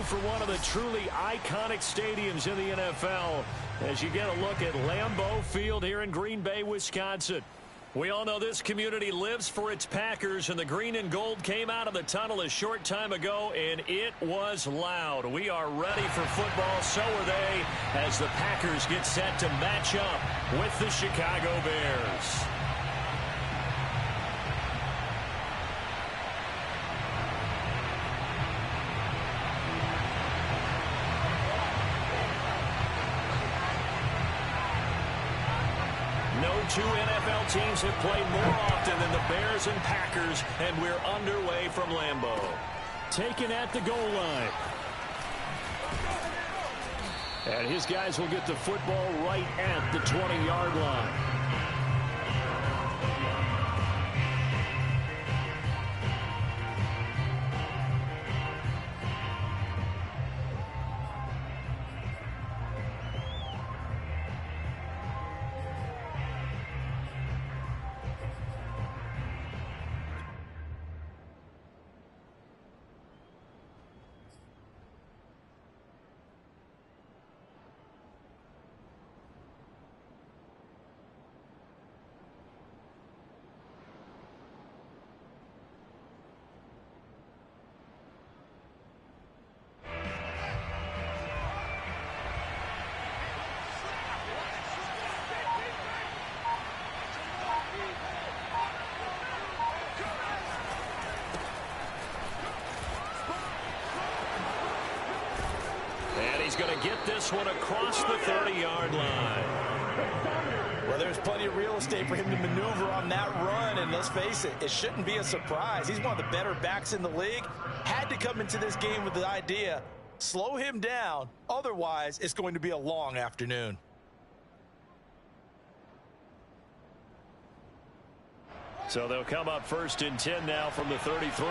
for one of the truly iconic stadiums in the NFL as you get a look at Lambeau Field here in Green Bay, Wisconsin. We all know this community lives for its Packers, and the green and gold came out of the tunnel a short time ago, and it was loud. We are ready for football, so are they, as the Packers get set to match up with the Chicago Bears. No two NFL teams have played more often than the Bears and Packers, and we're underway from Lambeau. Taken at the goal line. And his guys will get the football right at the 20-yard line. He's going to get this one across the 30-yard line. Well, there's plenty of real estate for him to maneuver on that run, and let's face it, it shouldn't be a surprise. He's one of the better backs in the league. Had to come into this game with the idea, slow him down, otherwise it's going to be a long afternoon. So they'll come up 1st and 10 now from the 33.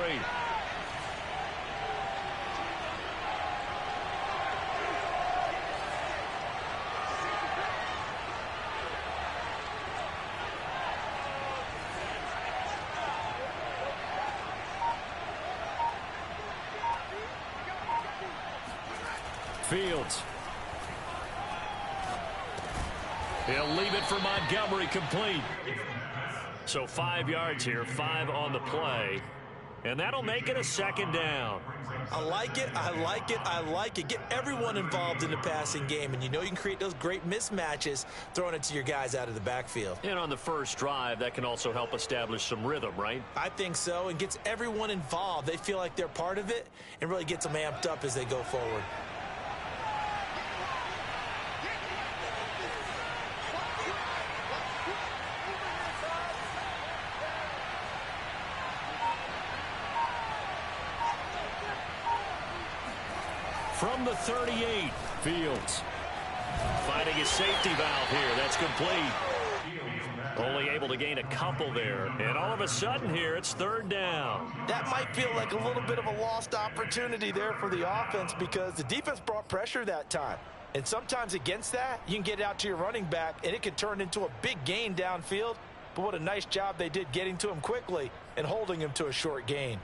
Fields. He'll leave it for Montgomery, complete. So 5 yards here, 5 on the play. And that'll make it a 2nd down. I like it, I like it, I like it. Get everyone involved in the passing game, and you know you can create those great mismatches throwing it to your guys out of the backfield. And on the first drive, that can also help establish some rhythm, right? I think so, and gets everyone involved. They feel like they're part of it and really gets them amped up as they go forward. From the 38, Fields finding his safety valve here. That's complete. Only able to gain a couple there. And all of a sudden here, it's 3rd down. That might feel like a little bit of a lost opportunity there for the offense because the defense brought pressure that time. And sometimes against that, you can get it out to your running back, and it can turn into a big gain downfield. But what a nice job they did getting to him quickly and holding him to a short gain.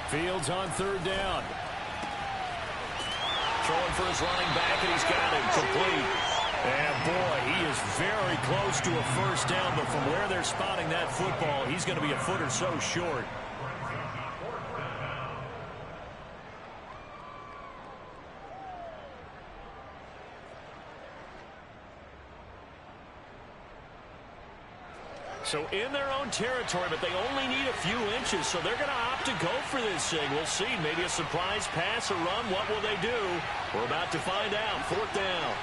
Fields on 3rd down. Throwing for his running back, and he's got him complete. And boy, he is very close to a 1st down, but from where they're spotting that football, he's going to be a foot or so short. So in their own territory, but they only need a few inches, so they're going to opt to go for this thing. We'll see. Maybe a surprise pass, a run. What will they do? We're about to find out. 4th down.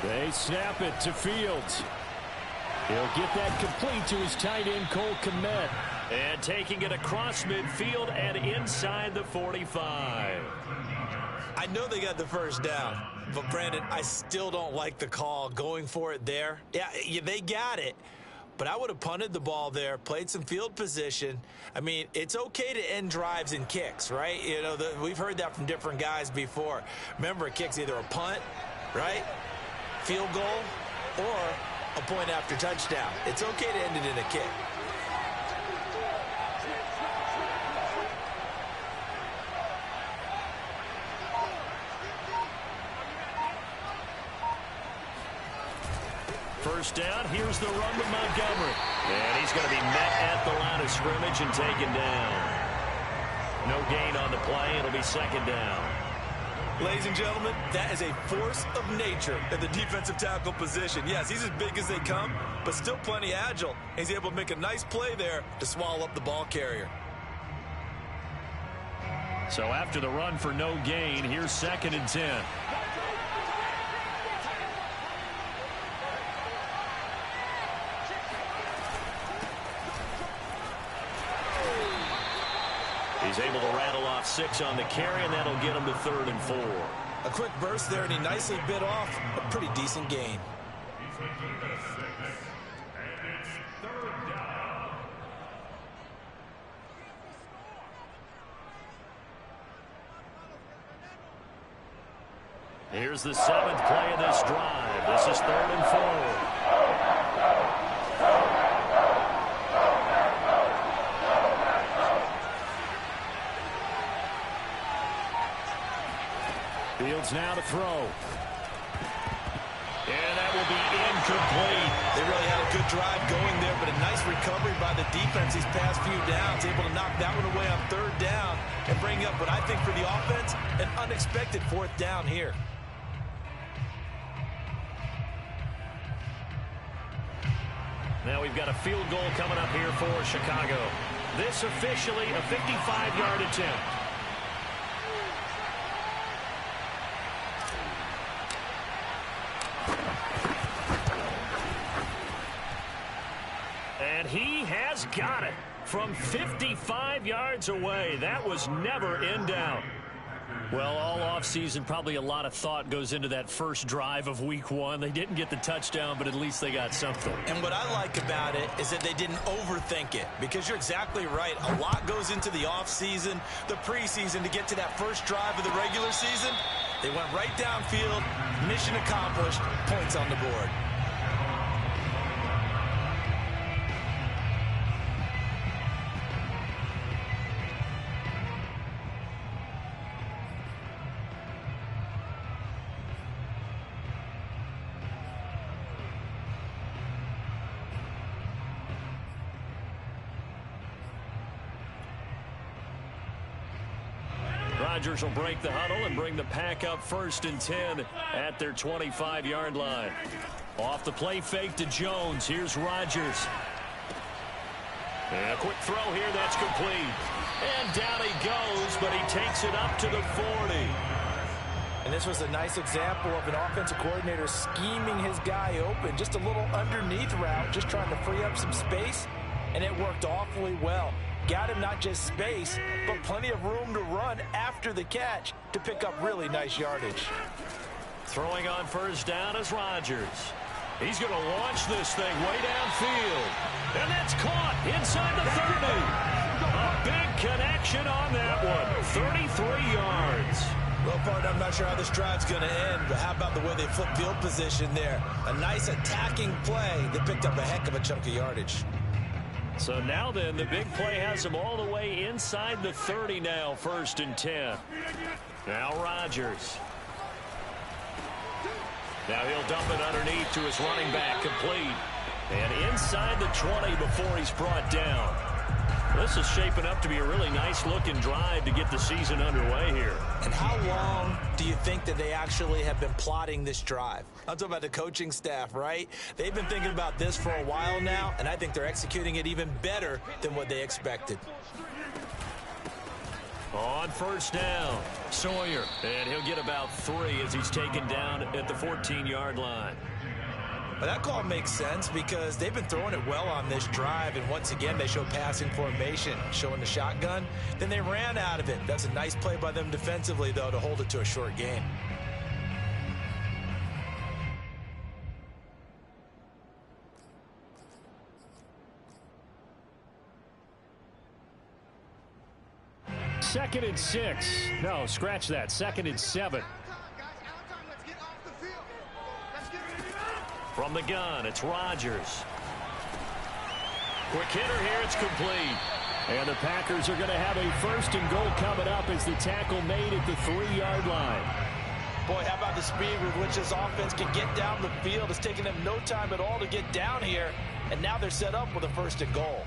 They snap it to Fields. He'll get that complete to his tight end, Cole Kmet. And taking it across midfield and inside the 45. I I know they got the first down, but Brandon, I still don't like the call going for it there. Yeah, they got it, but I would have punted the ball there, played some field position. I mean, it's okay to end drives and kicks, right? You know, we've heard that from different guys before. Remember, a kick's either a punt, right, field goal, or a point after touchdown. It's okay to end it in a kick. First down, here's the run to Montgomery. And he's going to be met at the line of scrimmage and taken down. No gain on the play. It'll be second down. Ladies and gentlemen, that is a force of nature in the defensive tackle position. Yes, he's as big as they come, but still plenty agile. He's able to make a nice play there to swallow up the ball carrier. So after the run for no gain, here's 2nd and 10. He's able to rattle off 6 on the carry, and that'll get him to 3rd and 4. A quick burst there, and he nicely bit off a pretty decent gain. Here's the 7th play of this drive. This is 3rd and 4. Fields now to throw. And that will be incomplete. They really had a good drive going there, but a nice recovery by the defense these past few downs. Able to knock that one away on 3rd down and bring up what I think for the offense, an unexpected 4th down here. Now we've got a field goal coming up here for Chicago. This officially a 55-yard attempt. And he has got it from 55 yards away. That was never in doubt. Well, all offseason, probably a lot of thought goes into that first drive of week 1. They didn't get the touchdown, but at least they got something. And what I like about it is that they didn't overthink it, because you're exactly right. A lot goes into the offseason, the preseason, to get to that first drive of the regular season. They went right downfield, mission accomplished, points on the board. Rodgers will break the huddle and bring the pack up 1st and 10 at their 25-yard line. Off the play fake to Jones. Here's Rodgers. And a quick throw here. That's complete. And down he goes, but he takes it up to the 40. And this was a nice example of an offensive coordinator scheming his guy open. Just a little underneath route, just trying to free up some space, and it worked awfully well. Got him not just space, but plenty of room to run after the catch to pick up really nice yardage. Throwing on 1st down is Rodgers. He's going to launch this thing way downfield. And that's caught inside the 30. A big connection on that one. 33 yards. Well, partner, I'm not sure how this drive's going to end, but how about the way they flip field position there? A nice attacking play that picked up a heck of a chunk of yardage. So now then, the big play has him all the way inside the 30 now, 1st and 10. Now Rodgers. Now he'll dump it underneath to his running back, complete. And inside the 20 before he's brought down. This is shaping up to be a really nice-looking drive to get the season underway here. And how long do you think that they actually have been plotting this drive? I'm talking about the coaching staff, right? They've been thinking about this for a while now, and I think they're executing it even better than what they expected. On 1st down, Sawyer. And he'll get about 3 as he's taken down at the 14-yard line. That call makes sense because they've been throwing it well on this drive, and once again they show passing formation, showing the shotgun. Then they ran out of it. That's a nice play by them defensively, though, to hold it to a short gain. Second and 6. No, scratch that. Second and 7. From the gun, it's Rodgers. Quick hitter here, it's complete. And the Packers are going to have a first and goal coming up as the tackle made at the 3-yard line. Boy, how about the speed with which this offense can get down the field? It's taking them no time at all to get down here, and now they're set up with a first and goal.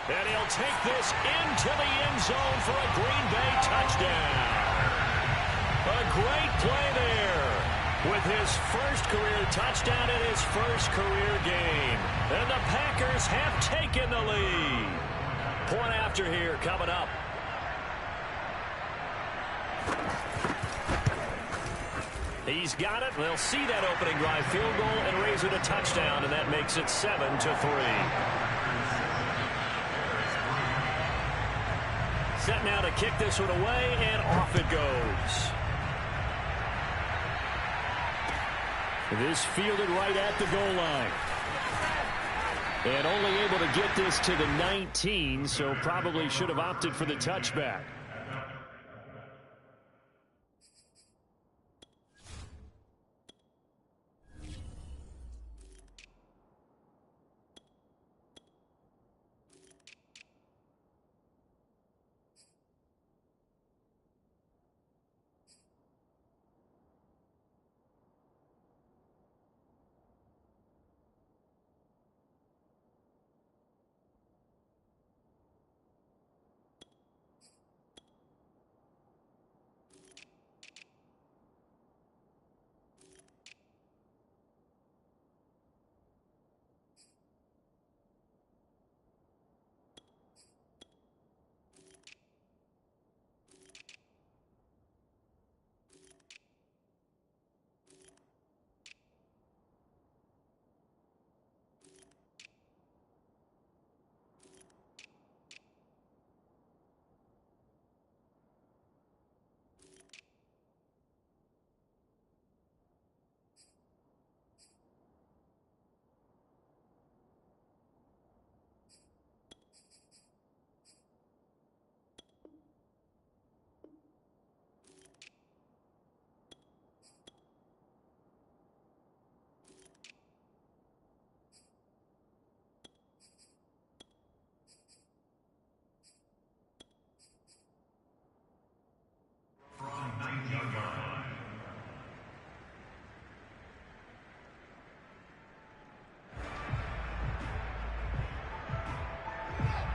And he'll take this into the end zone for a Green Bay touchdown. A great play there with his first career touchdown in his first career game. And the Packers have taken the lead. Point after here coming up. He's got it. They'll see that opening drive field goal and raise it a touchdown, and that makes it 7-3. Set now to kick this one away, and off it goes. This fielded right at the goal line. And only able to get this to the 19, so probably should have opted for the touchback.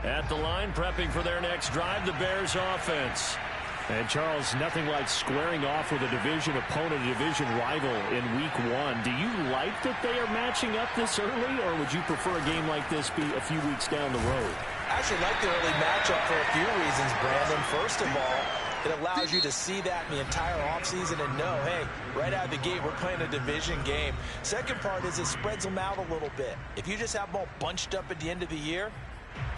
At the line, prepping for their next drive, the Bears offense. And, Charles, nothing like squaring off with a division opponent, a division rival in Week 1. Do you like that they are matching up this early, or would you prefer a game like this be a few weeks down the road? I actually like the early matchup for a few reasons, Brandon. First of all, it allows you to see that in the entire offseason and know, hey, right out of the gate, we're playing a division game. Second part is it spreads them out a little bit. If you just have them all bunched up at the end of the year,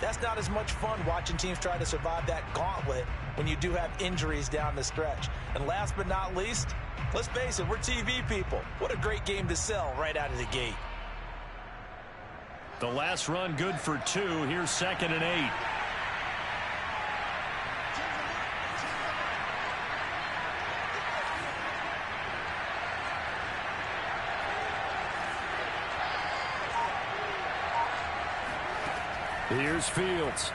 that's not as much fun watching teams try to survive that gauntlet when you do have injuries down the stretch. And last but not least, let's face it, we're TV people. What a great game to sell right out of the gate. The last run good for 2. Here's 2nd and 8. Here's Fields.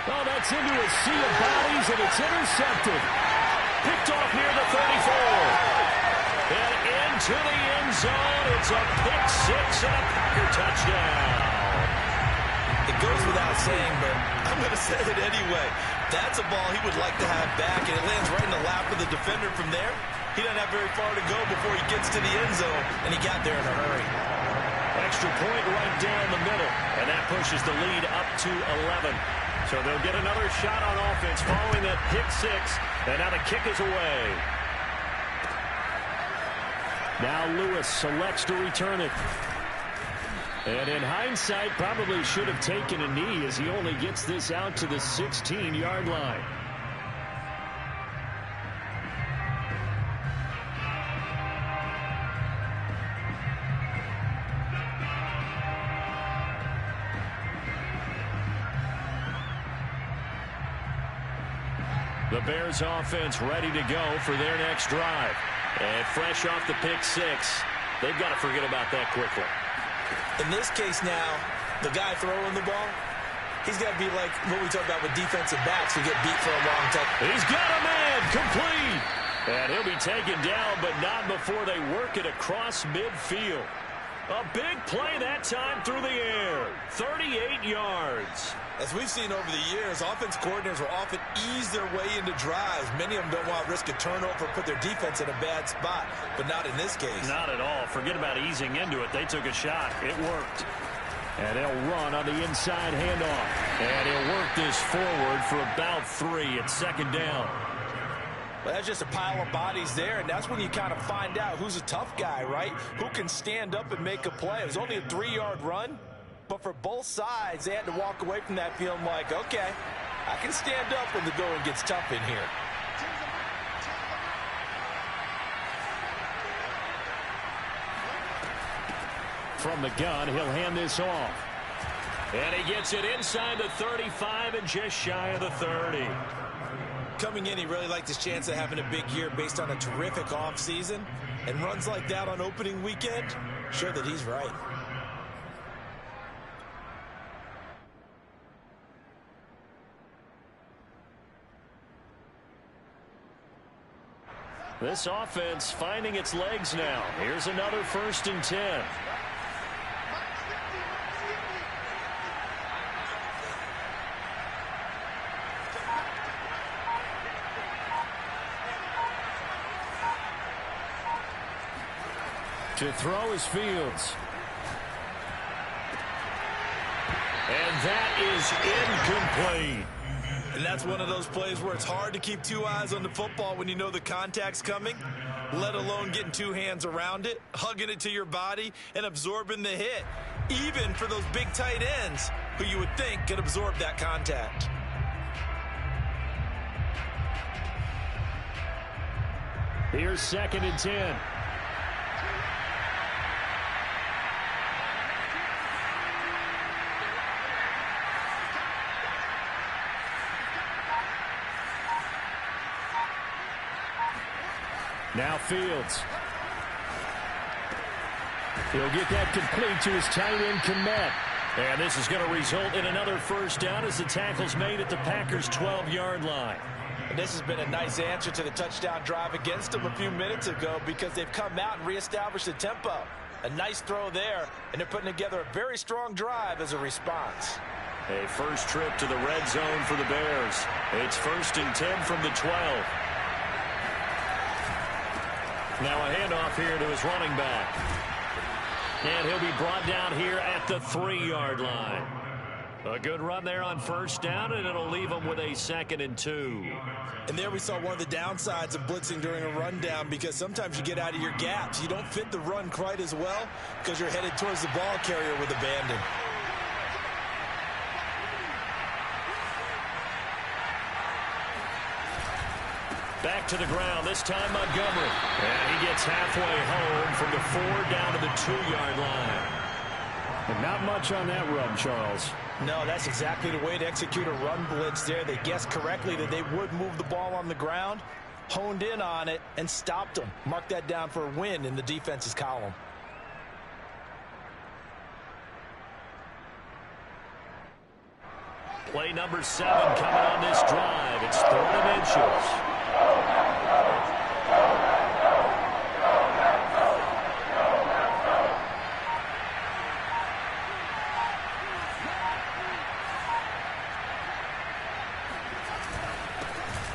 Oh, that's into a sea of bodies, and it's intercepted. Picked off near the 34. And into the end zone. It's a pick 6 and a Packer touchdown. It goes without saying, but I'm going to say it anyway. That's a ball he would like to have back, and it lands right in the lap of the defender from there. He doesn't have very far to go before he gets to the end zone, and he got there in a hurry. Extra point right down the middle, and that pushes the lead up to 11. So they'll get another shot on offense following that pick six, and now the kick is away. Now Lewis selects to return it. And in hindsight, probably should have taken a knee as he only gets this out to the 16-yard line. The Bears offense ready to go for their next drive. And fresh off the pick six, they've got to forget about that quickly. In this case now, the guy throwing the ball, he's got to be like what we talk about with defensive backs who get beat for a long time. He's got a man, complete. And he'll be taken down, but not before they work it across midfield. A big play that time through the air, 38 yards. As we've seen over the years, offense coordinators will often ease their way into drives. Many of them don't want to risk a turnover or put their defense in a bad spot, but not in this case. Not at all. Forget about easing into it. They took a shot. It worked. And they'll run on the inside handoff. And he'll work this forward for about 3. It's second down. Well, that's just a pile of bodies there, and that's when you kind of find out who's a tough guy, right? Who can stand up and make a play. It was only a 3-yard run. But for both sides, they had to walk away from that feeling like, okay, I can stand up when the going gets tough in here. From the gun, he'll hand this off. And he gets it inside the 35 and just shy of the 30. Coming in, he really liked his chance of having a big year based on a terrific offseason. And runs like that on opening weekend, sure that he's right. This offense finding its legs now. Here's another 1st and 10. To throw is Fields. And that is incomplete. And that's one of those plays where it's hard to keep 2 eyes on the football when you know the contact's coming, let alone getting 2 hands around it, hugging it to your body, and absorbing the hit, even for those big tight ends who you would think could absorb that contact. Here's 2nd and 10. Now Fields. He'll get that complete to his tight end Kmet. And this is going to result in another 1st down as the tackle's made at the Packers' 12-yard line. And this has been a nice answer to the touchdown drive against them a few minutes ago because they've come out and reestablished the tempo. A nice throw there, and they're putting together a very strong drive as a response. A first trip to the red zone for the Bears. It's 1st and 10 from the 12. Now a handoff here to his running back. And he'll be brought down here at the 3-yard line. A good run there on 1st down, and it'll leave him with a 2nd and 2. And there we saw one of the downsides of blitzing during a rundown because sometimes you get out of your gaps. You don't fit the run quite as well because you're headed towards the ball carrier with abandon. Back to the ground, this time Montgomery. And he gets halfway home from the 4 down to the 2-yard line. And not much on that run, Charles. No, that's exactly the way to execute a run blitz there. They guessed correctly that they would move the ball on the ground, honed in on it, and stopped them. Mark that down for a win in the defense's column. Play number 7 coming on this drive. It's 3rd inches.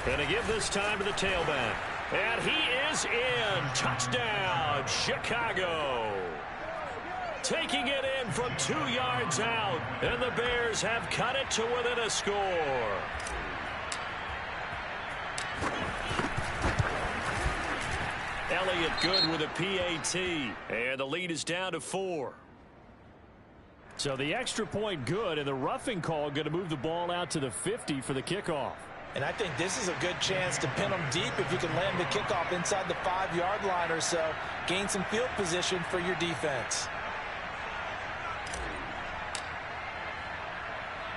And to give this time to the tailback. And he is in. Touchdown, Chicago. Taking it in from 2 yards out. And the Bears have cut it to within a score. Elliott good with a PAT. And the lead is down to 4. So the extra point good, and the roughing call going to move the ball out to the 50 for the kickoff. And I think this is a good chance to pin them deep if you can land the kickoff inside the 5-yard line or so. Gain some field position for your defense.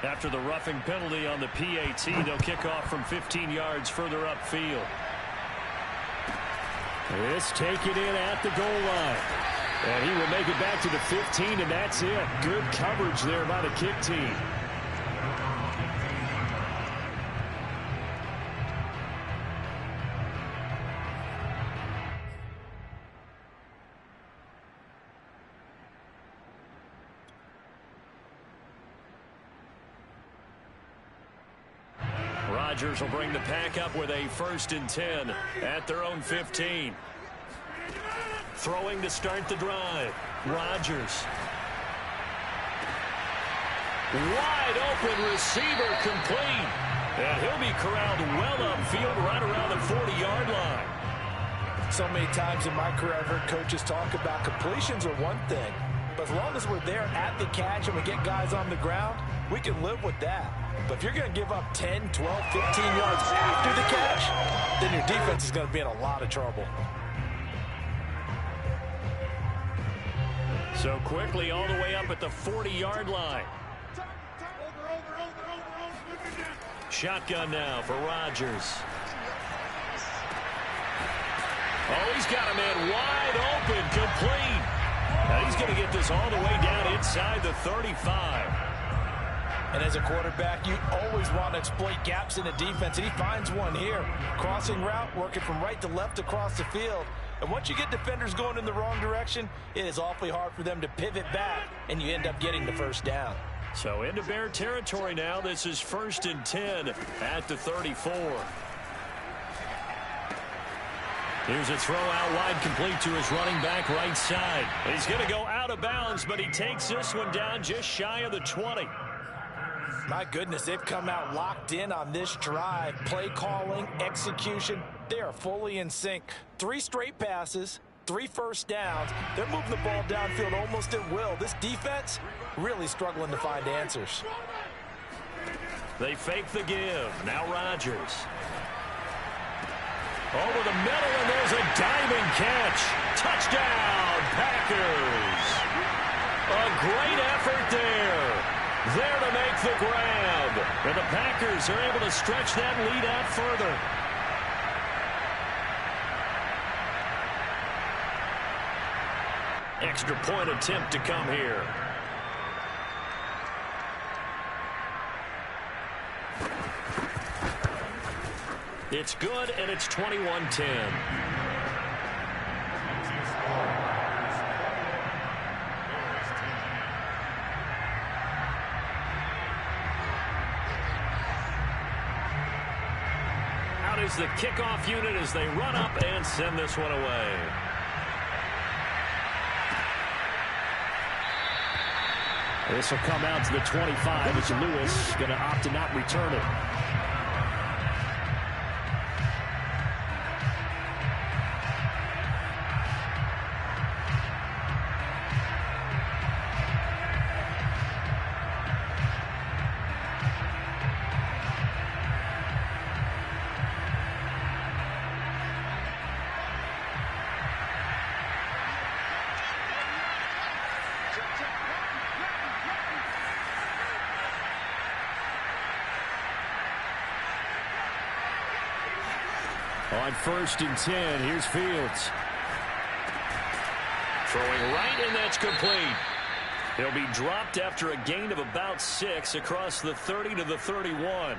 After the roughing penalty on the PAT, they'll kick off from 15 yards further upfield. This taken in at the goal line. And he will make it back to the 15, and that's it. Good coverage there by the kick team. Rodgers will bring the pack up with a 1st and 10 at their own 15. Throwing to start the drive. Rodgers. Wide open receiver complete. And he'll be corralled well upfield right around the 40-yard line. So many times in my career I've heard coaches talk about completions are one thing. But as long as we're there at the catch and we get guys on the ground, we can live with that. But if you're going to give up 10, 12, 15 yards after the catch, then your defense is going to be in a lot of trouble. So quickly all the way up at the 40-yard line. Shotgun now for Rodgers. Oh, he's got a man wide open, complete. Now he's going to get this all the way down inside the 35. And as a quarterback, you always want to exploit gaps in the defense, and he finds one here. Crossing route, working from right to left across the field. And once you get defenders going in the wrong direction, it is awfully hard for them to pivot back, and you end up getting the first down. So into Bear territory now. This is 1st and 10 at the 34. Here's a throw out wide, complete to his running back right side. He's going to go out of bounds, but he takes this one down just shy of the 20. My goodness, they've come out locked in on this drive. Play calling, execution, they are fully in sync. 3 straight passes, 3 first downs. They're moving the ball downfield almost at will. This defense really struggling to find answers. They fake the give. Now Rodgers. Over the middle, and there's a diving catch. Touchdown, Packers. A great effort there. There to make the grab. And the Packers are able to stretch that lead out further. Extra point attempt to come here. It's good, and it's 21-10. Out is the kickoff unit as they run up and send this one away. This will come out to the 25 as Lewis going to opt to not return it. On 1st and 10, here's Fields. Throwing right, and that's complete. He'll be dropped after a gain of about 6 across the 30 to the 31.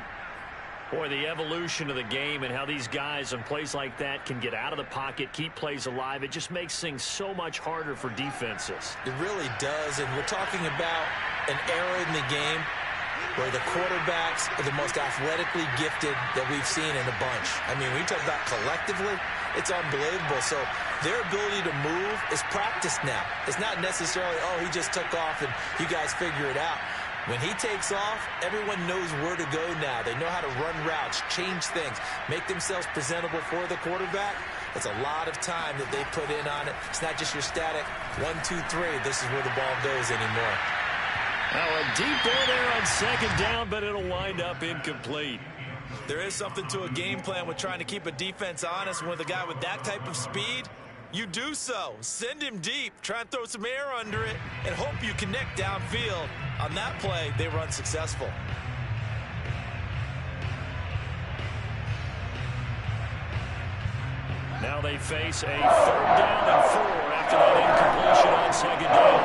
Boy, the evolution of the game and how these guys on plays like that can get out of the pocket, keep plays alive, it just makes things so much harder for defenses. It really does, and we're talking about an era in the game where the quarterbacks are the most athletically gifted that we've seen in a bunch. I mean, when you talk about collectively, it's unbelievable. So their ability to move is practiced now. It's not necessarily, oh, he just took off and you guys figure it out. When he takes off, everyone knows where to go now. They know how to run routes, change things, make themselves presentable for the quarterback. It's a lot of time that they put in on it. It's not just your static 1, 2, 3. This is where the ball goes anymore. Now a deep ball there on second down, but it'll wind up incomplete. There is something to a game plan with trying to keep a defense honest. With a guy with that type of speed, you do so. Send him deep, try and throw some air under it, and hope you connect downfield. On that play, they run successful. Now they face a 3rd down and 4 after that incompletion on second down.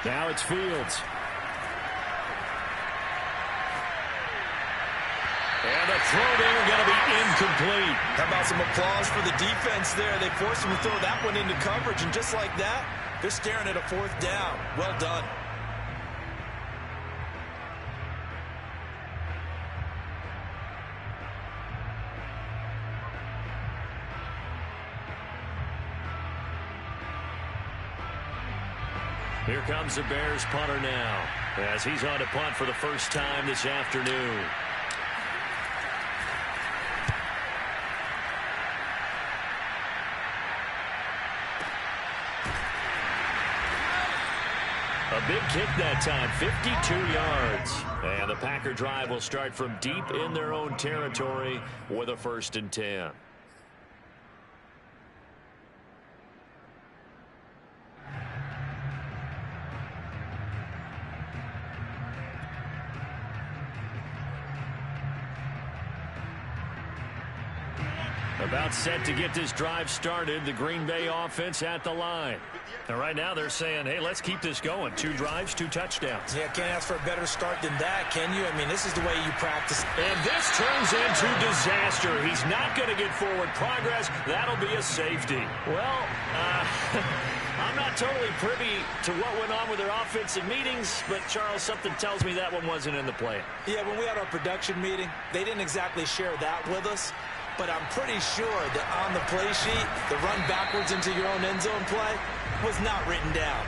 Now it's Fields. And the throw there going to be incomplete. How about some applause for the defense there? They forced him to throw that one into coverage, and just like that, they're staring at a 4th down. Well done. Here comes the Bears punter now, as he's on to punt for the first time this afternoon. A big kick that time, 52 yards. And the Packer drive will start from deep in their own territory with a 1st and 10. About set to get this drive started. The Green Bay offense at the line. And right now they're saying, hey, let's keep this going. 2 drives, 2 touchdowns. Yeah, can't ask for a better start than that, can you? I mean, this is the way you practice. And this turns into disaster. He's not going to get forward progress. That'll be a safety. Well, I'm not totally privy to what went on with their offensive meetings, but, Charles, something tells me that one wasn't in the plan. Yeah, when we had our production meeting, they didn't exactly share that with us. But I'm pretty sure that on the play sheet, the run backwards into your own end zone play was not written down.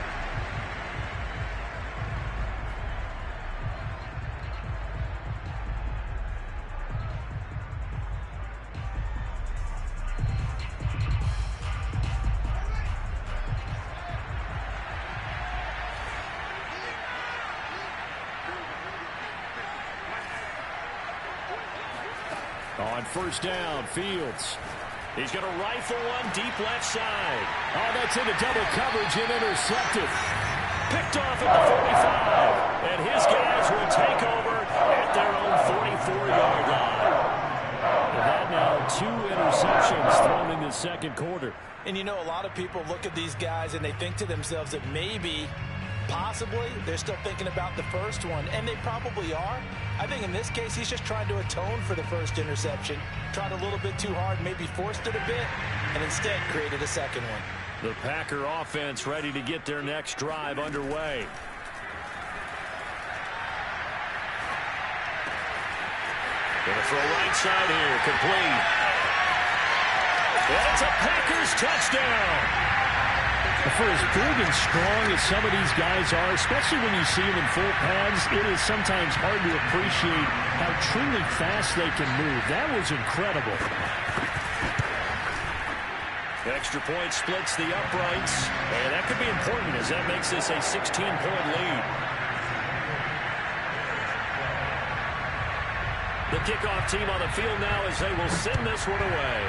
On 1st down, Fields. He's going to rifle one deep left side. Oh, that's into double coverage and intercepted. Picked off at the 45. And his guys will take over at their own 44-yard line. And that now 2 interceptions thrown in the 2nd quarter. And you know, a lot of people look at these guys and they think to themselves that maybe, possibly, they're still thinking about the first one. And they probably are. I think in this case, he's just trying to atone for the first interception. Tried a little bit too hard, maybe forced it a bit, and instead created a 2nd one. The Packer offense ready to get their next drive underway. Gonna throw right side here, complete. And it's a Packers touchdown. For as big and strong as some of these guys are, especially when you see them in full pads, it is sometimes hard to appreciate how truly fast they can move. That was incredible. Extra point splits the uprights, and that could be important as that makes this a 16-point lead. The kickoff team on the field now as they will send this one away.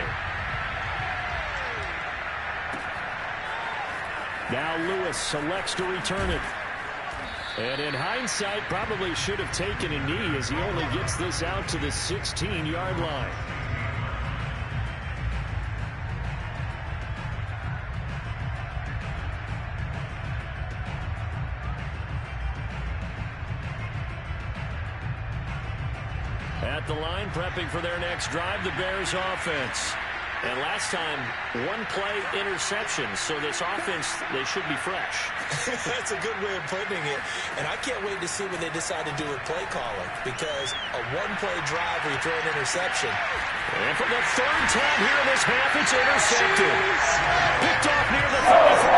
Now Lewis selects to return it. And in hindsight, probably should have taken a knee as he only gets this out to the 16-yard line. At the line, prepping for their next drive, the Bears offense. And last time, one-play interception. So this offense, they should be fresh. That's a good way of putting it. And I can't wait to see what they decide to do with play calling, because a one-play drive where you throw an interception. And for the third time here in this half, it's intercepted. Picked off near the 34.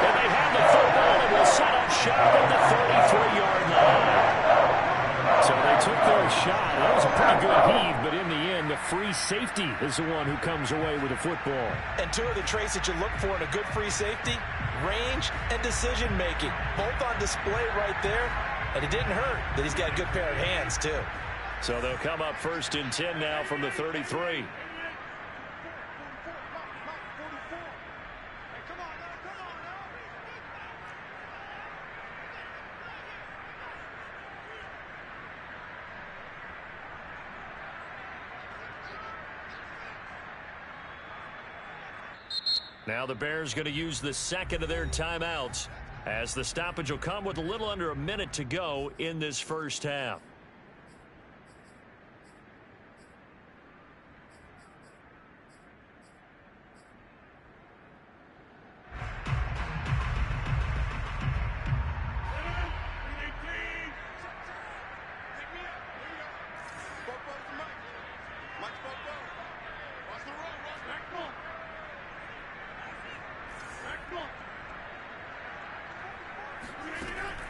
And they have the football and will set up shop at the 33-yard line. So they took their shot. That was a pretty good heave, but in the end, the free safety is the one who comes away with the football. And two of the traits that you look for in a good free safety, range and decision-making. Both on display right there, and it didn't hurt that he's got a good pair of hands, too. So they'll come up 1st and 10 now from the 33. Now the Bears going to use the second of their timeouts, as the stoppage will come with a little under a minute to go in this first half.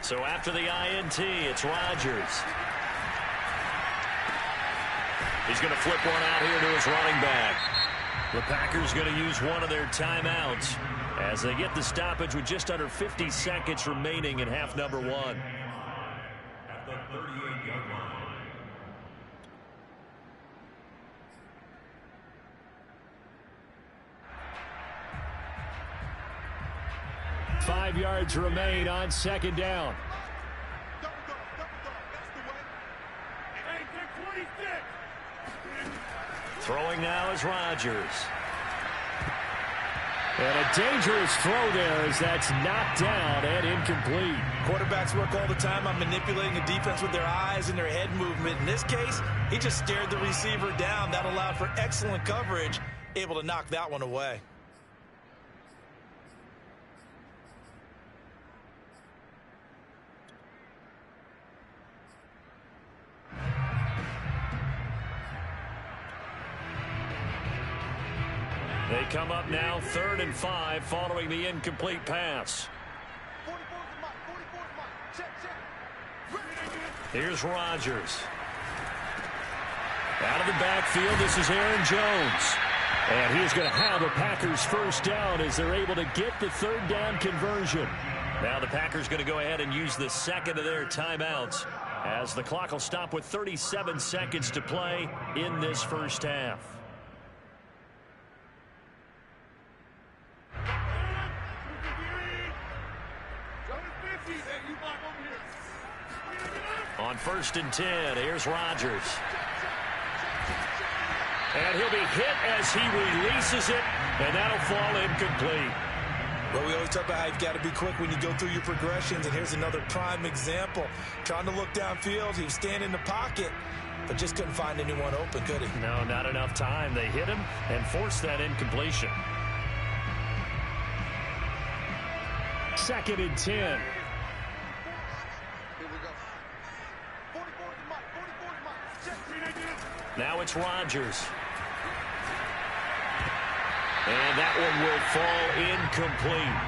So after the INT, it's Rodgers. He's going to flip one out here to his running back. The Packers going to use one of their timeouts as they get the stoppage with just under 50 seconds remaining in half number one. At the 38-yard line. 5 yards remain on second down. Throwing now is Rodgers. And a dangerous throw there as that's knocked down and incomplete. Quarterbacks work all the time on manipulating a defense with their eyes and their head movement. In this case, he just stared the receiver down. That allowed for excellent coverage, able to knock that one away. They come up now 3rd and 5 following the incomplete pass. Here's Rodgers. Out of the backfield, this is Aaron Jones. And he is going to have a Packers first down as they're able to get the third down conversion. Now the Packers going to go ahead and use the second of their timeouts as the clock will stop with 37 seconds to play in this first half. On 1st and 10, here's Rodgers. And he'll be hit as he releases it, and that'll fall incomplete. Well, we always talk about how you've got to be quick when you go through your progressions, and here's another prime example. Trying to look downfield, he was standing in the pocket, but just couldn't find anyone open, could he? No, not enough time. They hit him and forced that incompletion. 2nd and 10. Now it's Rodgers. And that one will fall incomplete.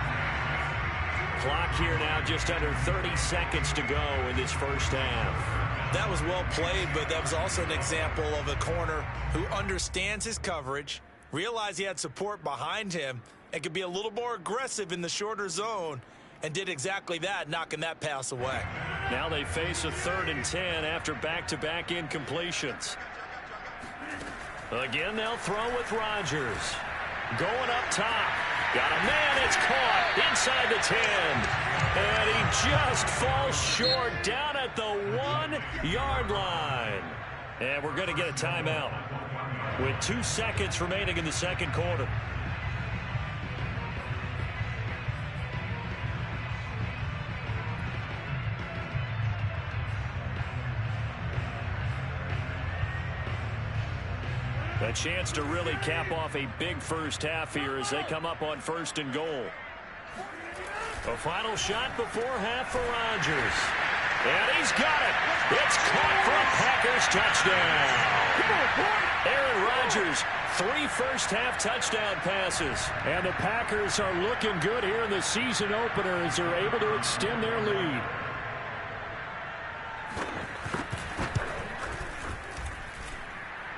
Clock here now just under 30 seconds to go in this first half. That was well played, but that was also an example of a corner who understands his coverage, realized he had support behind him, and could be a little more aggressive in the shorter zone, and did exactly that, knocking that pass away. Now they face a 3rd and 10 after back-to-back incompletions. Again, they'll throw with Rodgers. Going up top. Got a man, it's caught inside the 10. And he just falls short down at the 1-yard line. And we're going to get a timeout with 2 seconds remaining in the second quarter. A chance to really cap off a big first half here as they come up on 1st and goal. A final shot before half for Rodgers. And he's got it. It's caught for a Packers touchdown. Aaron Rodgers, 3 first-half touchdown passes. And the Packers are looking good here in the season opener as they're able to extend their lead.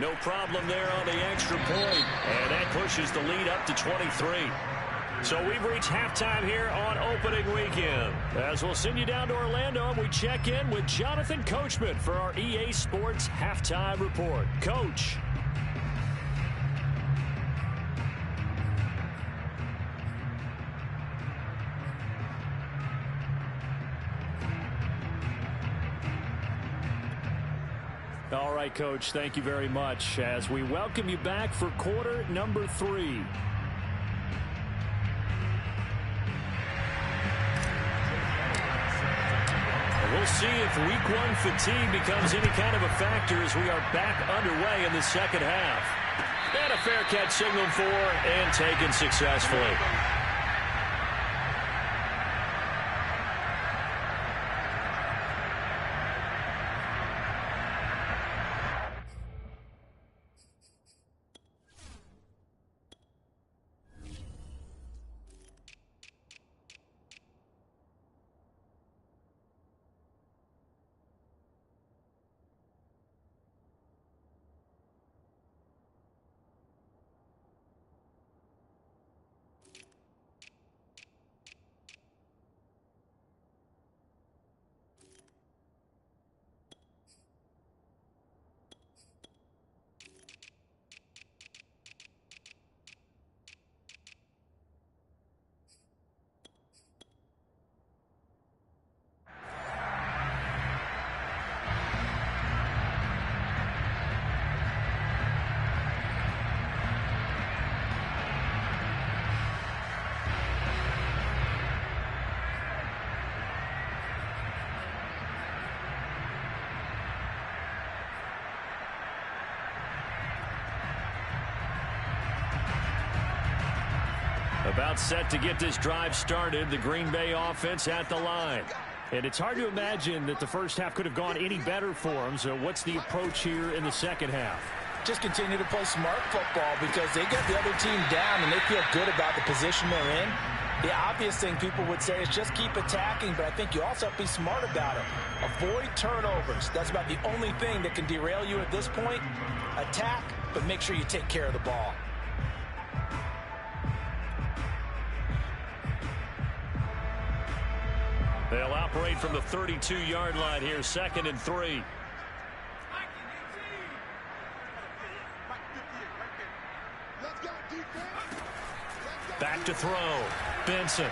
No problem there on the extra point. And that pushes the lead up to 23. So we've reached halftime here on opening weekend. As we'll send you down to Orlando, and we check in with Jonathan Coachman for our EA Sports Halftime Report. Coach. All right, Coach, thank you very much as we welcome you back for quarter number 3. We'll see if week 1 fatigue becomes any kind of a factor as we are back underway in the second half. And a fair catch signaled for and taken successfully. About set to get this drive started. The Green Bay offense at the line. And it's hard to imagine that the first half could have gone any better for them. So what's the approach here in the second half? Just continue to play smart football because they get the other team down and they feel good about the position they're in. The obvious thing people would say is just keep attacking, but I think you also have to be smart about it. Avoid turnovers. That's about the only thing that can derail you at this point. Attack, but make sure you take care of the ball. They'll operate from the 32-yard line here, 2nd and 3. Back to throw. Benson.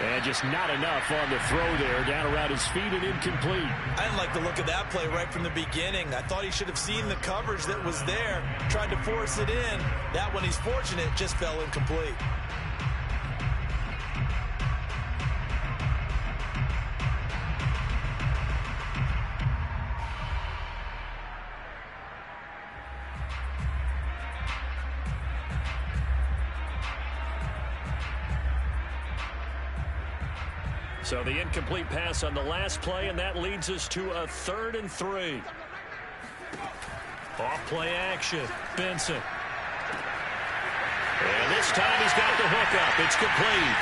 And just not enough on the throw there. Down around his feet and incomplete. I didn't like the look of that play right from the beginning. I thought he should have seen the coverage that was there. Tried to force it in. That one, he's fortunate, just fell incomplete. So the incomplete pass on the last play, and that leads us to a 3rd and 3. Off play action. Benson. And this time he's got the hook up. It's complete.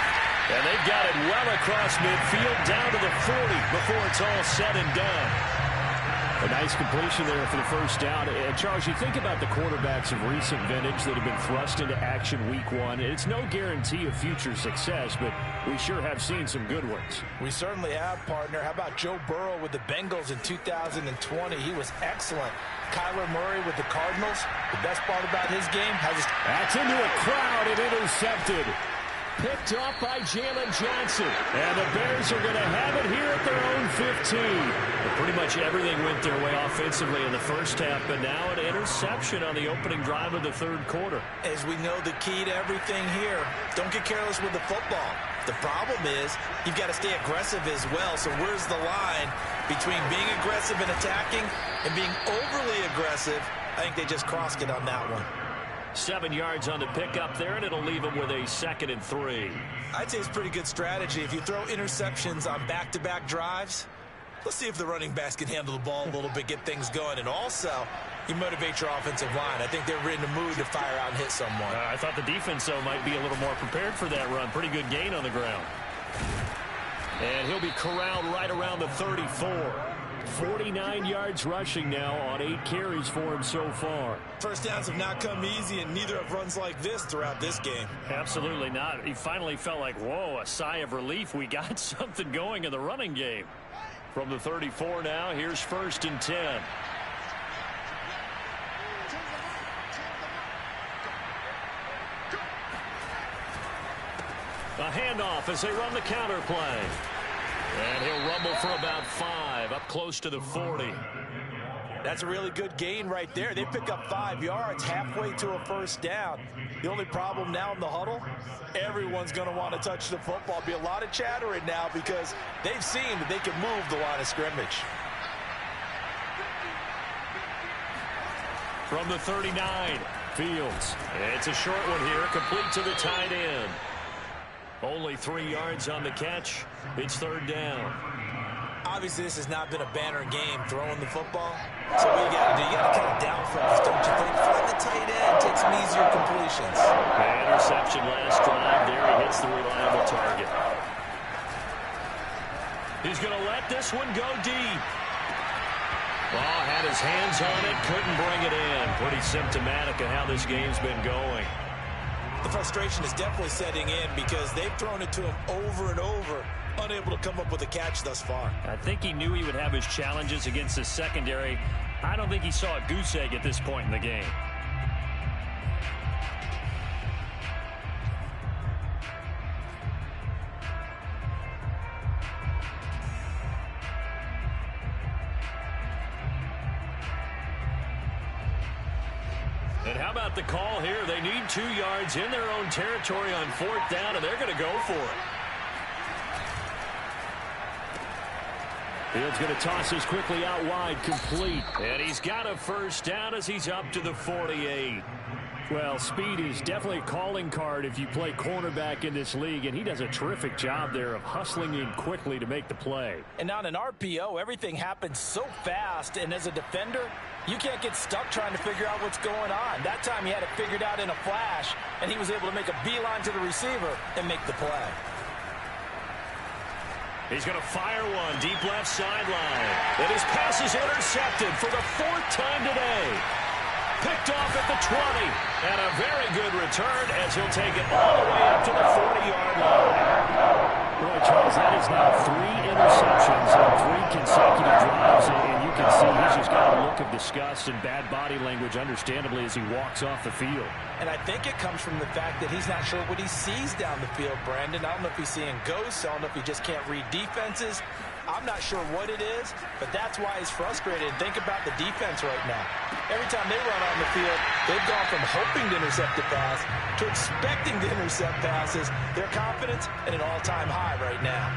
And they've got it well across midfield down to the 40 before it's all said and done. A nice completion there for the first down. And Charles, you think about the quarterbacks of recent vintage that have been thrust into action week 1. It's no guarantee of future success, but we sure have seen some good ones. We certainly have, partner. How about Joe Burrow with the Bengals in 2020? He was excellent. Kyler Murray with the Cardinals. The best part about his game has... That's into a crowd and intercepted. Picked off by Jalen Johnson. And the Bears are going to have it here at their own 15. Well, pretty much everything went their way offensively in the first half, but now an interception on the opening drive of the 3rd quarter. As we know, the key to everything here, don't get careless with the football. The problem is you've got to stay aggressive as well. So where's the line between being aggressive and attacking and being overly aggressive I think they just crossed it on that one. 7 yards on the pickup there, and it'll leave them with a 2nd and 3. I'd say it's pretty good strategy. If you throw interceptions on back-to-back drives, let's see if the running backs can handle the ball a little bit, get things going. And also, you motivate your offensive line. I think they're in the mood to fire out and hit someone. I thought the defense, though, might be a little more prepared for that run. Pretty good gain on the ground. And he'll be corralled right around the 34. 49 yards rushing now on 8 carries for him so far. First downs have not come easy, and neither have runs like this throughout this game. Absolutely not. He finally felt like, whoa, a sigh of relief. We got something going in the running game. From the 34 now, here's 1st and 10. A handoff as they run the counter play. And he'll rumble for about 5, up close to the 40. That's a really good gain right there. They pick up 5 yards halfway to a first down. The only problem now in the huddle, everyone's going to want to touch the football. Be a lot of chattering now because they've seen that they can move the line of scrimmage. From the 39, Fields. It's a short one here, complete to the tight end. Only 3 yards on the catch. It's 3rd down. Obviously, this has not been a banner game throwing the football. So what you got to do, you got to kind of down focus, don't you think? Find the tight end, take some easier completions. Interception last drive there. He hits the reliable target. He's going to let this one go deep. Well, had his hands on it, couldn't bring it in. Pretty symptomatic of how this game's been going. The frustration is definitely setting in because they've thrown it to him over and over, unable to come up with a catch thus far. I think he knew he would have his challenges against the secondary. I don't think he saw a goose egg at this point in the game. And how about the call here? They need 2 yards in their own territory on 4th down, and they're going to go for it. Fields going to toss this quickly out wide, complete. And he's got a first down as he's up to the 48. Well, speed is definitely a calling card if you play cornerback in this league, and he does a terrific job there of hustling in quickly to make the play. And on an RPO, everything happens so fast, and as a defender, you can't get stuck trying to figure out what's going on. That time he had it figured out in a flash, and he was able to make a beeline to the receiver and make the play. He's going to fire one deep left sideline. And his pass is intercepted for the 4th time today. Picked off at the 20. And a very good return as he'll take it all the way up to the 40-yard line. Boy, Charles, that is now 3 interceptions in 3 consecutive drives. And you can see he's just got a look of disgust and bad body language, understandably, as he walks off the field. And I think it comes from the fact that he's not sure what he sees down the field, Brandon. I don't know if he's seeing ghosts. I don't know if he just can't read defenses. I'm not sure what it is, but that's why he's frustrated. Think about the defense right now. Every time they run on the field, they've gone from hoping to intercept a pass to expecting to intercept passes. Their confidence at an all-time high right now.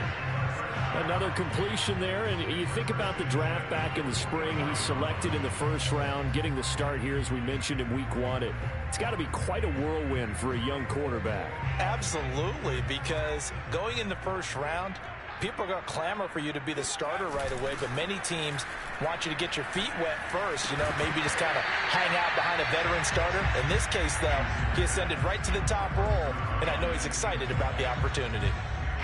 Another completion there, and you think about the draft back in the spring. He's selected in the 1st round, getting the start here, as we mentioned, in week 1. It's got to be quite a whirlwind for a young quarterback. Absolutely, because going in the 1st round, people are going to clamor for you to be the starter right away, but many teams want you to get your feet wet first, maybe just kind of hang out behind a veteran starter. In this case, though, he ascended right to the top role, and I know he's excited about the opportunity.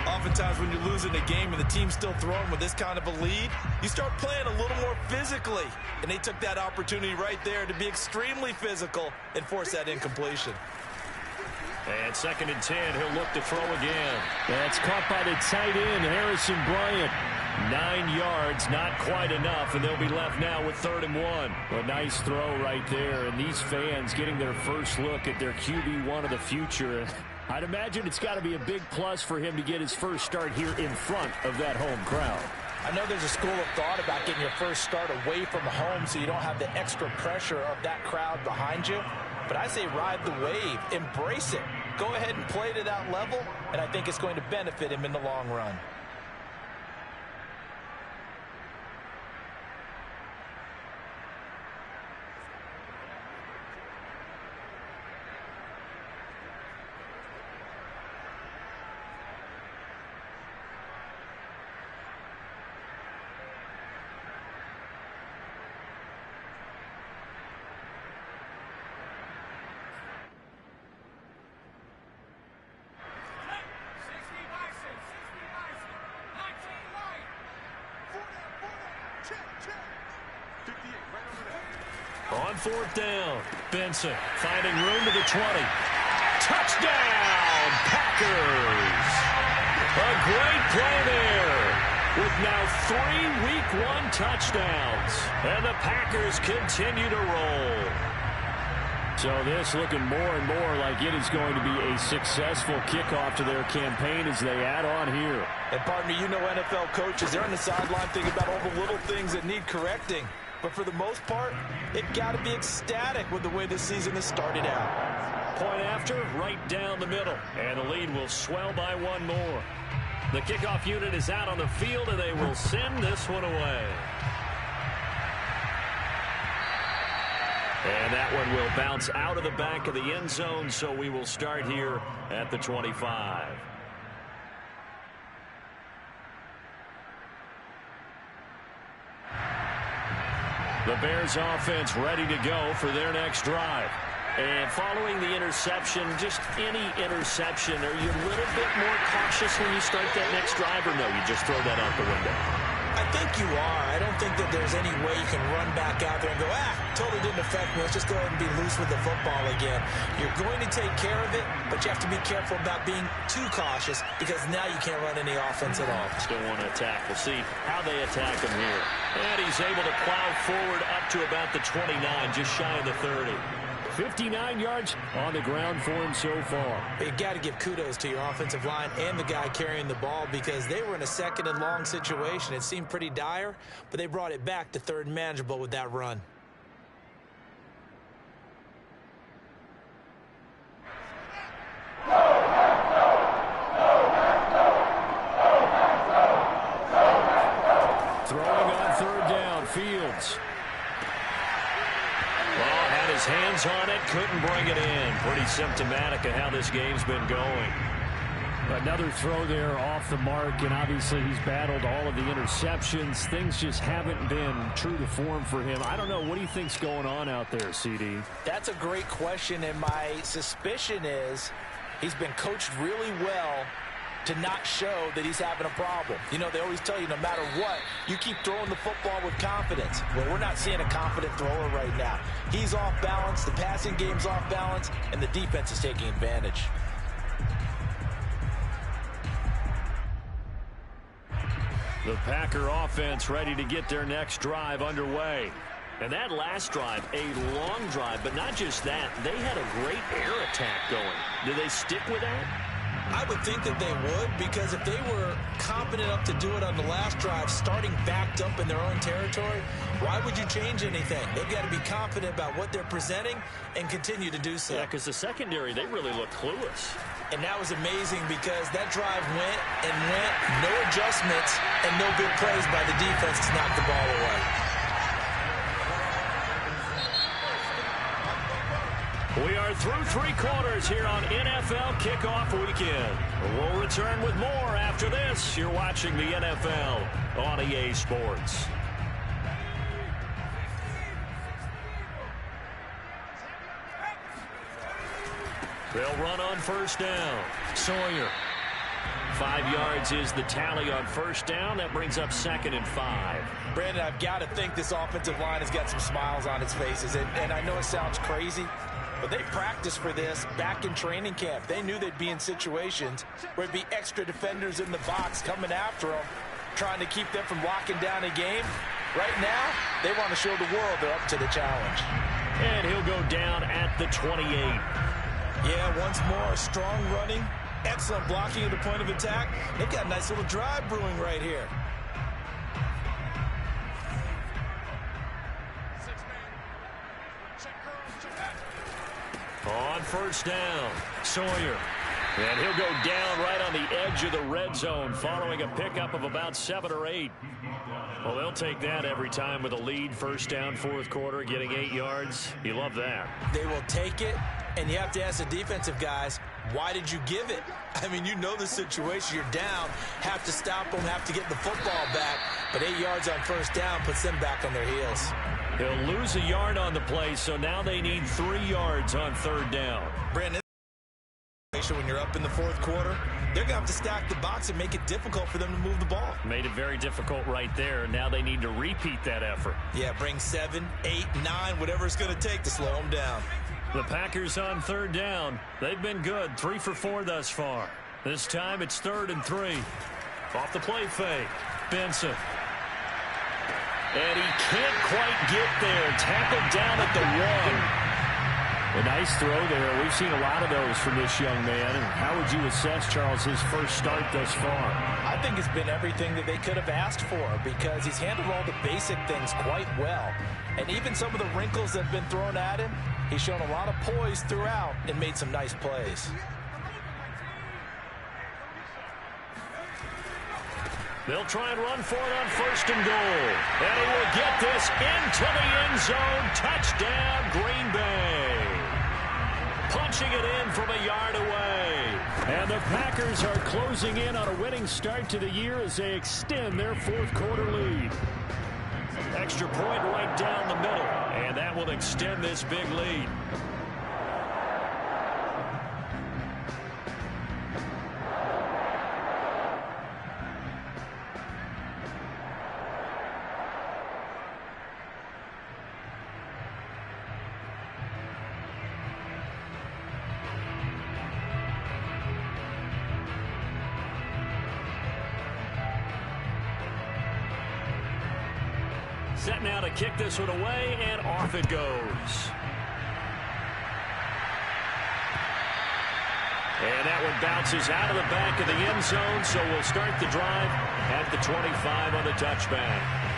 Oftentimes when you're losing a game and the team's still throwing with this kind of a lead, you start playing a little more physically. And they took that opportunity right there to be extremely physical and force that incompletion. And 2nd and 10, he'll look to throw again. That's caught by the tight end, Harrison Bryant. 9 yards, not quite enough, and they'll be left now with 3rd and 1. A nice throw right there, and these fans getting their first look at their QB1 of the future. I'd imagine it's got to be a big plus for him to get his first start here in front of that home crowd. I know there's a school of thought about getting your first start away from home so you don't have the extra pressure of that crowd behind you. But I say ride the wave, embrace it. Go ahead and play to that level, and I think it's going to benefit him in the long run. 4th down. Benson finding room to the 20. Touchdown, Packers! A great play there with now 3 Week 1 touchdowns. And the Packers continue to roll. So this looking more and more like it is going to be a successful kickoff to their campaign as they add on here. And partner, you know NFL coaches, they're on the sideline thinking about all the little things that need correcting. But for the most part, they've got to be ecstatic with the way this season has started out. Point after, right down the middle. And the lead will swell by 1 more. The kickoff unit is out on the field, and they will send this one away. And that one will bounce out of the back of the end zone, so we will start here at the 25. The Bears offense ready to go for their next drive. And following the interception, just any interception, are you a little bit more cautious when you start that next drive, or no, you just throw that out the window? I think you are. I don't think that there's any way you can run back out there and go, totally didn't affect me. Let's just go ahead and be loose with the football again. You're going to take care of it, but you have to be careful about being too cautious because now you can't run any offense at all. Still want to attack. We'll see how they attack him here. And he's able to plow forward up to about the 29, just shy of the 30. 59 yards on the ground for him so far. You got to give kudos to your offensive line and the guy carrying the ball because they were in a 2nd and long situation. It seemed pretty dire, but they brought it back to 3rd and manageable with that run. Throwing on 3rd down, Fields. Well, had his hands on it, couldn't bring it in. Pretty symptomatic of how this game's been going. Another throw there off the mark, and obviously he's battled all of the interceptions. Things just haven't been true to form for him. I don't know. What do you think's going on out there, CD? That's a great question, and my suspicion is he's been coached really well to not show that he's having a problem. You know, they always tell you no matter what, you keep throwing the football with confidence. Well, we're not seeing a confident thrower right now. He's off balance, the passing game's off balance, and the defense is taking advantage. The Packer offense ready to get their next drive underway. And that last drive, a long drive, but not just that. They had a great air attack going. Do they stick with that? I would think that they would, because if they were confident enough to do it on the last drive, starting backed up in their own territory, why would you change anything? They've got to be confident about what they're presenting and continue to do so. Yeah, because the secondary, they really look clueless. And that was amazing because that drive went and went, no adjustments, and no good plays by the defense to knock the ball away. We are through 3 quarters here on NFL Kickoff Weekend. We'll return with more after this. You're watching the NFL on EA Sports. They'll run on 1st down. Sawyer. 5 yards is the tally on 1st down. That brings up 2nd and 5. Brandon, I've got to think this offensive line has got some smiles on its faces. And I know it sounds crazy, but they practiced for this back in training camp. They knew they'd be in situations where it'd be extra defenders in the box coming after them, trying to keep them from locking down a game. Right now, they want to show the world they're up to the challenge. And he'll go down at the 28. Yeah, once more, strong running, excellent blocking at the point of attack. They've got a nice little drive brewing right here. On 1st down, Sawyer. And he'll go down right on the edge of the red zone following a pickup of about 7 or 8. Well, they'll take that every time with a lead. 1st down, 4th quarter, getting 8 yards. You love that. They will take it, and you have to ask the defensive guys, why did you give it? I mean, you know the situation. You're down, have to stop them, have to get the football back. But 8 yards on 1st down puts them back on their heels. They'll lose a yard on the play, so now they need 3 yards on 3rd down. Brandon, When you're up in the fourth quarter, they're going to have to stack the box and make it difficult for them to move the ball. Made it very difficult right there. Now they need to repeat that effort. Yeah, bring 7, 8, 9, whatever it's going to take to slow them down. The Packers on third down. They've been good, 3 for 4 thus far. This time it's 3rd and 3. Off the play fake, Benson. And he can't quite get there. Tackled down at the 1. A nice throw there. We've seen a lot of those from this young man. And how would you assess, Charles, his first start thus far? I think it's been everything that they could have asked for because he's handled all the basic things quite well. And even some of the wrinkles that have been thrown at him, he's shown a lot of poise throughout and made some nice plays. They'll try and run for it on 1st and goal. And he will get this into the end zone. Touchdown, Green Bay. Punching it in from a yard away. And the Packers are closing in on a winning start to the year as they extend their fourth quarter lead. Extra point right down the middle. And that will extend this big lead. Set now to kick this one away, and off it goes. And that one bounces out of the back of the end zone, so we'll start the drive at the 25 on the touchback.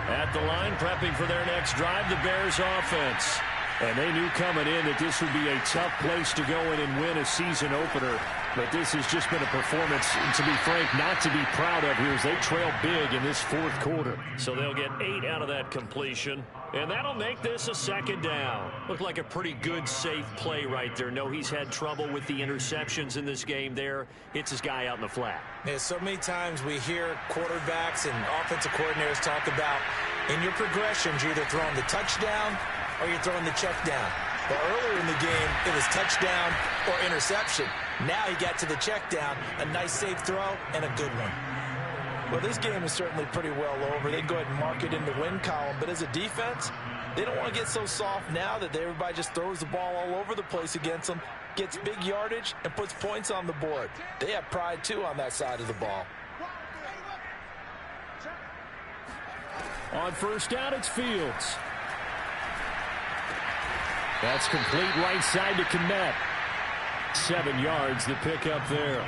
At the line, prepping for their next drive, the Bears offense. And they knew coming in that this would be a tough place to go in and win a season opener. But this has just been a performance, to be frank, not to be proud of here as they trail big in this fourth quarter. So they'll get 8 out of that completion. And that'll make this a 2nd down. Looked like a pretty good, safe play right there. No, he's had trouble with the interceptions in this game there. Hits his guy out in the flat. Yeah, so many times we hear quarterbacks and offensive coordinators talk about in your progressions, you're either throwing the touchdown or you're throwing the check down. But earlier in the game, it was touchdown or interception. Now he got to the check down, a nice safe throw, and a good one. Well, this game is certainly pretty well over. They can go ahead and mark it in the win column. But as a defense, they don't want to get so soft now that everybody just throws the ball all over the place against them, gets big yardage, and puts points on the board. They have pride, too, on that side of the ball. On first down, it's Fields. That's complete right side to Kmet. 7 yards, the pickup there.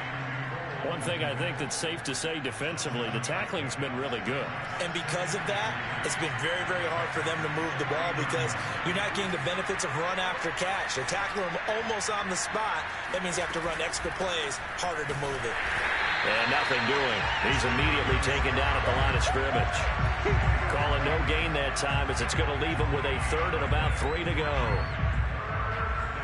One thing I think that's safe to say defensively, the tackling's been really good. And because of that, it's been very, very hard for them to move the ball because you're not getting the benefits of run after catch. They're tackling them almost on the spot. That means you have to run extra plays, harder to move it. And nothing doing. He's immediately taken down at the line of scrimmage. Calling no gain that time as it's going to leave him with a 3rd and about 3 to go.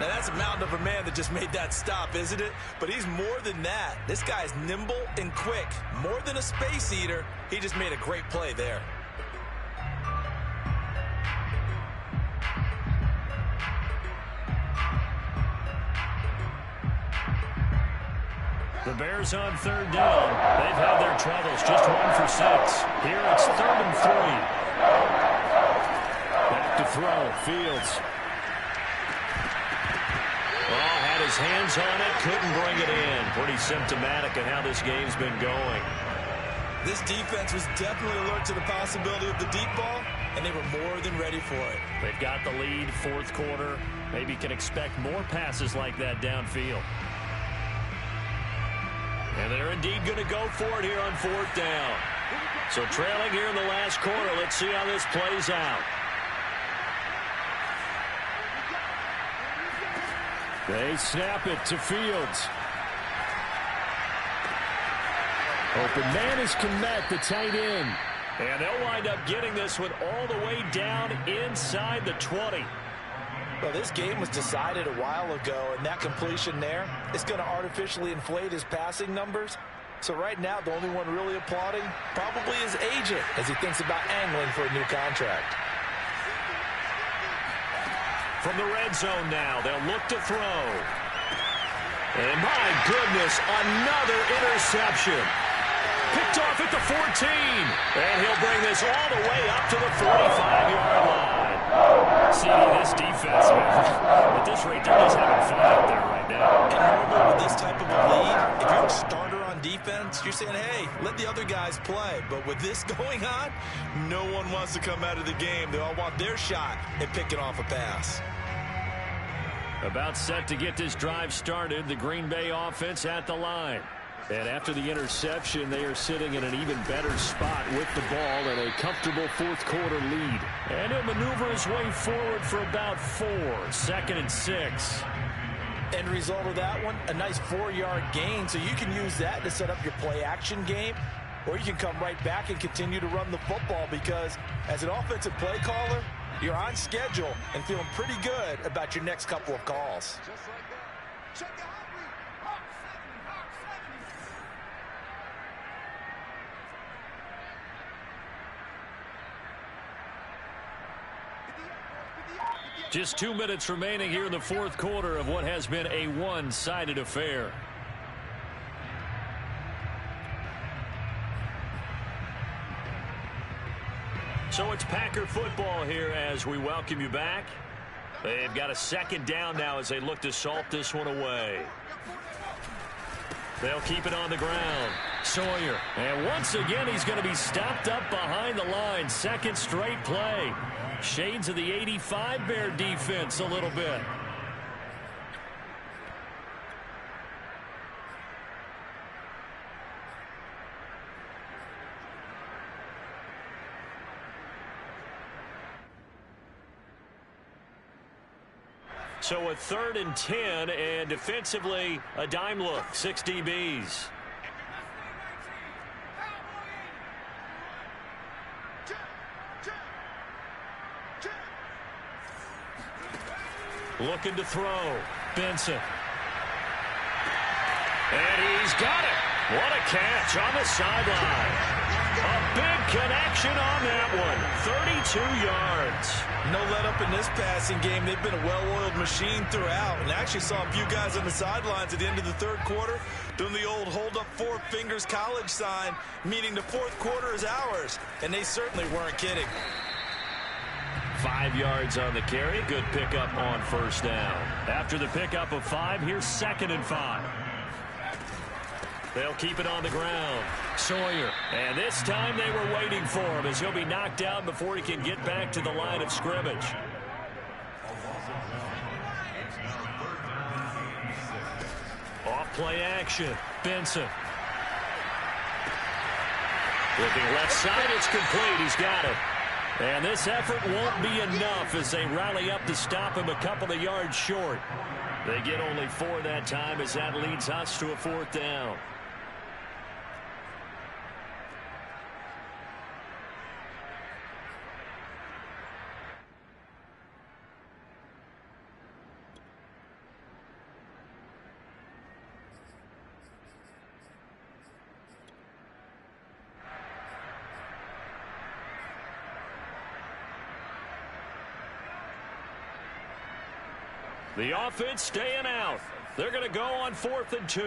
Now, that's a mountain of a man that just made that stop, isn't it? But he's more than that. This guy's nimble and quick. More than a space eater, he just made a great play there. The Bears on 3rd down. They've had their troubles. Just 1 for 6. Here it's 3rd and 3. Back to throw. Fields. Well, had his hands on it, couldn't bring it in. Pretty symptomatic of how this game's been going. This defense was definitely alert to the possibility of the deep ball, and they were more than ready for it. They've got the lead, fourth quarter. Maybe can expect more passes like that downfield. And they're indeed going to go for it here on 4th down. So trailing here in the last quarter, let's see how this plays out. They snap it to Fields. Open man is Kmet, the tight end. And they'll wind up getting this one all the way down inside the 20. Well, this game was decided a while ago, and that completion there is going to artificially inflate his passing numbers. So right now, the only one really applauding probably his agent as he thinks about angling for a new contract. From the red zone now, they'll look to throw. And my goodness, another interception. Picked off at the 14. And he'll bring this all the way up to the 45-yard line. See, this defense, at this rate, they're just having fun out there right now. And remember, with this type of a lead, if you're a starter on defense, you're saying, hey, let the other guys play. But with this going on, no one wants to come out of the game. They all want their shot at picking off a pass. About set to get this drive started, the Green Bay offense at the line. And after the interception, they are sitting in an even better spot with the ball and a comfortable fourth-quarter lead. And he'll maneuver his way forward for about 4, 2nd and 6. End result of that one, a nice 4-yard gain, so you can use that to set up your play-action game, or you can come right back and continue to run the football because as an offensive play caller, you're on schedule and feeling pretty good about your next couple of calls. Just 2 minutes remaining here in the fourth quarter of what has been a one-sided affair. So it's Packer football here as we welcome you back. They've got a second down now as they look to salt this one away. They'll keep it on the ground. Sawyer. And once again, he's going to be stopped up behind the line. Second straight play. Shades of the 85 Bear defense a little bit. So a 3rd and 10, and defensively a dime look, 6 DBs. Looking to throw. Benson. And he's got it. What a catch on the sideline. A big connection on that one. 32 yards. No let up in this passing game. They've been a well-oiled machine throughout. And I actually saw a few guys on the sidelines at the end of the third quarter doing the old hold up 4 fingers college sign, meaning the fourth quarter is ours. And they certainly weren't kidding. 5 yards on the carry. Good pickup on first down. After the pickup of 5, here's 2nd and 5. They'll keep it on the ground. Sawyer. And this time they were waiting for him as he'll be knocked down before he can get back to the line of scrimmage. Off play action. Benson. Looking left side, it's complete. He's got it. And this effort won't be enough as they rally up to stop him a couple of yards short. They get only 4 that time as that leads us to a 4th down. The offense staying out. They're going to go on 4th and 2.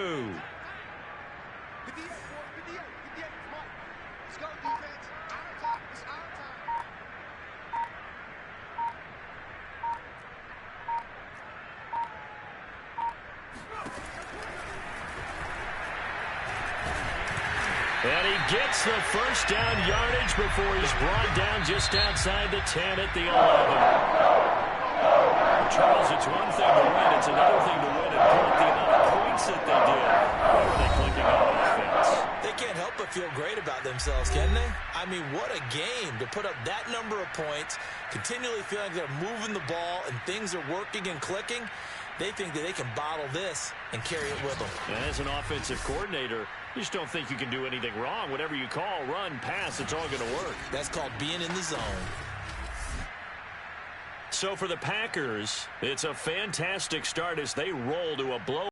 And he gets the first down yardage before he's brought down just outside the 10 at the 11. Charles, it's one thing to win, it's another thing to win and put the amount of points that they did. How are they clicking on offense? They can't help but feel great about themselves, can they? I mean, what a game to put up that number of points, continually feeling like they're moving the ball and things are working and clicking. They think that they can bottle this and carry it with them. As an offensive coordinator, you just don't think you can do anything wrong. Whatever you call, run, pass, it's all going to work. That's called being in the zone. So for the Packers, it's a fantastic start as they roll to a blow.